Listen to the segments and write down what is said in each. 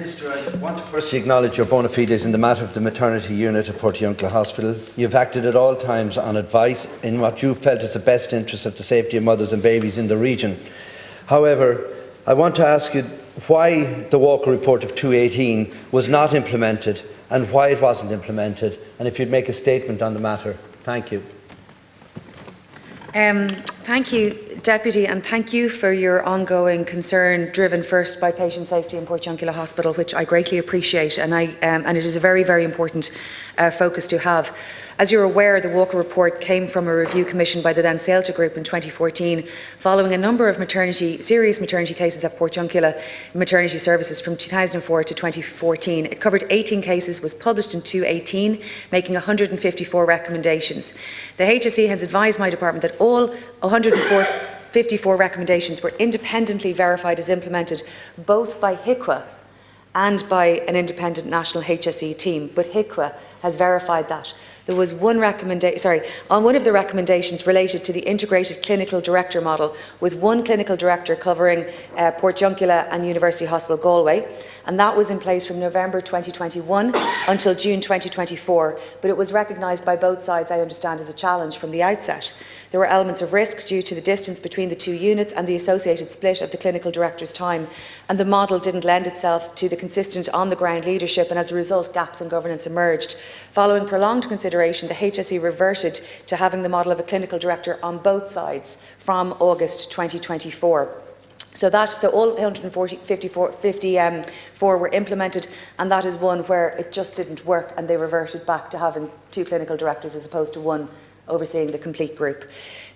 Minister, I want to firstly acknowledge your bona fides in the matter of the maternity unit at Portiuncula Hospital. You have acted at all times on advice in what you felt is the best interest of the safety of mothers and babies in the region. However, I want to ask you why the Walker report of 2018 was not implemented and why it wasn't implemented, and if you'd make a statement on the matter. Thank you. Thank you, Deputy, and thank you for your ongoing concern, driven first by patient safety in Portiuncula Hospital, which I greatly appreciate, and it is a very, very important focus to have. As you're aware, the Walker report came from a review commissioned by the then Celta Group in 2014, following a number of serious maternity cases at Portiuncula maternity services from 2004 to 2014. It covered 18 cases, was published in 2018, making 154 recommendations. The HSE has advised my department that all 154 recommendations were independently verified as implemented, both by HIQA and by an independent national HSE team, but HIQA has verified that. There was one recommendation, on one of the recommendations related to the integrated clinical director model, with one clinical director covering Portiuncula and University Hospital Galway, and that was in place from November 2021 until June 2024, but it was recognised by both sides, I understand, as a challenge from the outset. There were elements of risk due to the distance between the two units and the associated split of the clinical director's time, and the model didn't lend itself to the consistent on-the-ground leadership, and as a result, gaps in governance emerged. Following prolonged consideration, the HSE reverted to having the model of a clinical director on both sides from August 2024. So all 154 were implemented, and that is one where it just didn't work, and they reverted back to having two clinical directors as opposed to one overseeing the complete group.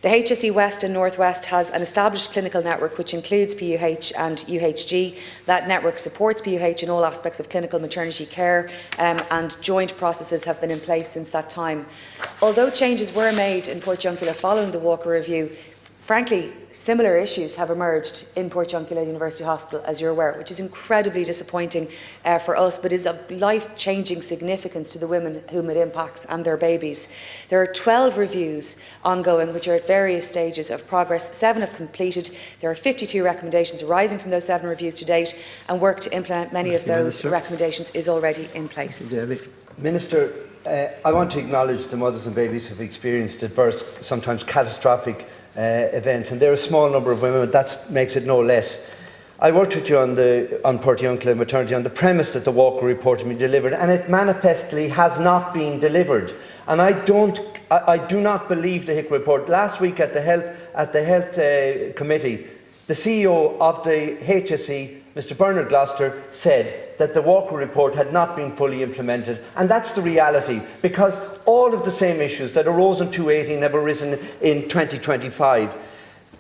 The HSE West and North West has an established clinical network which includes PUH and UHG. That network supports PUH in all aspects of clinical maternity care, and joint processes have been in place since that time. Although changes were made in Portiuncula following the Walker review, frankly, similar issues have emerged in Portiuncula University Hospital, as you're aware, which is incredibly disappointing for us, but is of life-changing significance to the women whom it impacts and their babies. There are 12 reviews ongoing, which are at various stages of progress. 7 have completed. There are 52 recommendations arising from those 7 reviews to date, and work to implement many of those recommendations is already in place. Minister, I want to acknowledge the mothers and babies who have experienced at birth sometimes catastrophic events, and they're a small number of women, but that makes it no less. I worked with you on Portiuncula maternity on the premise that the Walker report had been delivered, and it manifestly has not been delivered. And I do not believe the HIC report. Last week at the health committee, the CEO of the HSE, Mr. Bernard Gloucester, said that the Walker report had not been fully implemented, and that's the reality, because all of the same issues that arose in 2018 have arisen in 2025.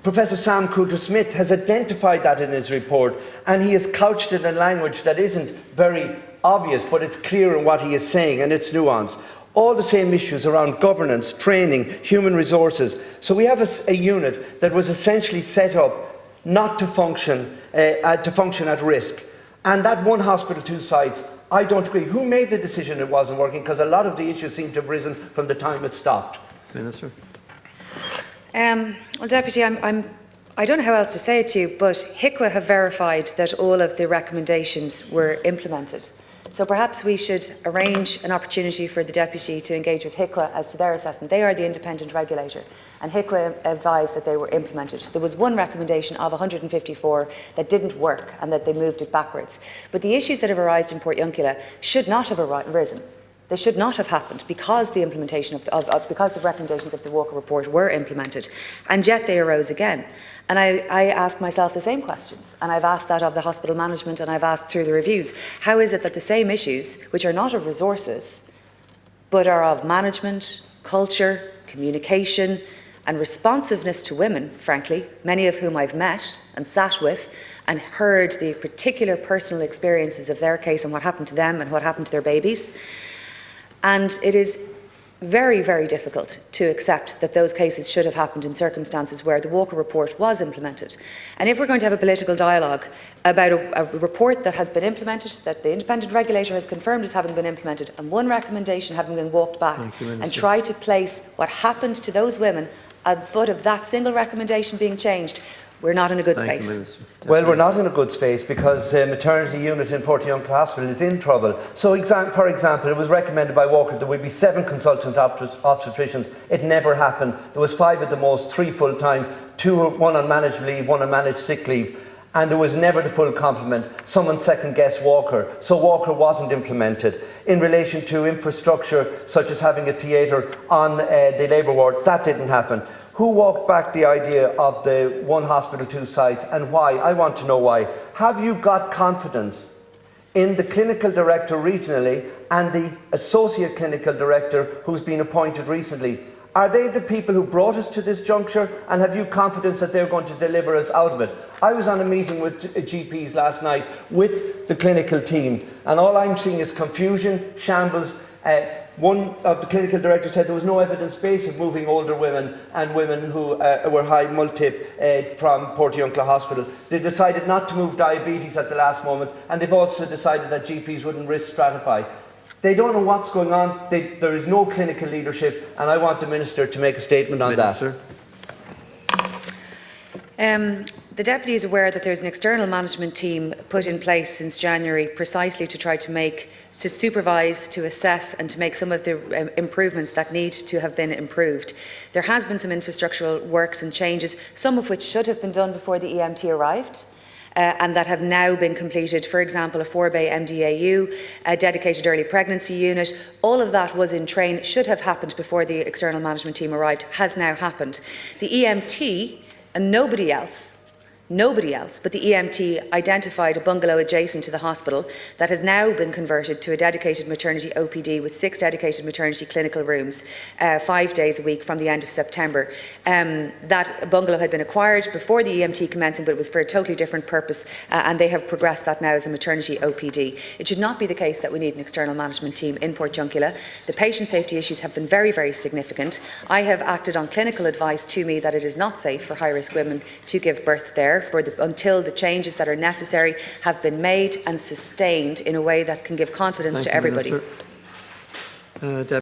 Professor Sam Coulter-Smith has identified that in his report, and he has couched it in language that isn't very obvious, but it's clear in what he is saying, and it's nuanced. All the same issues around governance, training, human resources. So we have a unit that was essentially set up not to function at risk. And that one hospital, 2 sites, I don't agree. Who made the decision it wasn't working? Because a lot of the issues seem to have risen from the time it stopped. Minister. Well, Deputy, I don't know how else to say it to you, but HIQA have verified that all of the recommendations were implemented. So perhaps we should arrange an opportunity for the Deputy to engage with HIQA as to their assessment. They are the independent regulator, and HIQA advised that they were implemented. There was one recommendation of 154 that didn't work and that they moved it backwards. But the issues that have arisen in Portiuncula should not have arisen. They should not have happened because the implementation because the recommendations of the Walker report were implemented, and yet they arose again. And I ask myself the same questions, and I've asked that of the hospital management, and I've asked through the reviews, how is it that the same issues, which are not of resources, but are of management, culture, communication, and responsiveness to women, frankly, many of whom I've met and sat with and heard the particular personal experiences of their case and what happened to them and what happened to their babies. And it is very, very difficult to accept that those cases should have happened in circumstances where the Walker report was implemented. And if we're going to have a political dialogue about a report that has been implemented, that the independent regulator has confirmed as having been implemented, and one recommendation having been walked back, and try to place what happened to those women at the foot of that single recommendation being changed, We're not in a good Thank you, space. Minister. Well, we're not in a good space because the maternity unit in Portiuncula Hospital is in trouble. So, for example, it was recommended by Walker there would be 7 consultant obstetricians. It never happened. There was 5 at the most, 3 full-time, 1 on managed leave, 1 on managed sick leave. And there was never the full complement. Someone second-guessed Walker, so Walker wasn't implemented. In relation to infrastructure, such as having a theatre on the labour ward, that didn't happen. Who walked back the idea of the 1 hospital, 2 sites, and why? I want to know why. Have you got confidence in the clinical director regionally and the associate clinical director who's been appointed recently? Are they the people who brought us to this juncture, and have you confidence that they're going to deliver us out of it? I was on a meeting with GPs last night with the clinical team, and all I'm seeing is confusion, shambles. One of the clinical directors said there was no evidence base of moving older women and women who were high multip from Portiuncula Hospital. They decided not to move diabetes at the last moment, and they've also decided that GPs wouldn't risk stratify. They don't know what's going on. There is no clinical leadership, and I want the Minister to make a statement on Minister. that. The Deputy is aware that there's an external management team put in place since January precisely to try to supervise, to assess and to make some of the improvements that need to have been improved. There has been some infrastructural works and changes, some of which should have been done before the EMT arrived. And that have now been completed. For example, a 4-bay MDAU, a dedicated early pregnancy unit. All of that was in train, should have happened before the external management team arrived, has now happened. The EMT and nobody else but the EMT identified a bungalow adjacent to the hospital that has now been converted to a dedicated maternity OPD with 6 dedicated maternity clinical rooms, 5 days a week from the end of September. That bungalow had been acquired before the EMT commencing, but it was for a totally different purpose, and they have progressed that now as a maternity OPD. It should not be the case that we need an external management team in Portiuncula. The patient safety issues have been very, very significant. I have acted on clinical advice to me that it is not safe for high-risk women to give birth there until the changes that are necessary have been made and sustained in a way that can give confidence to everybody. Minister.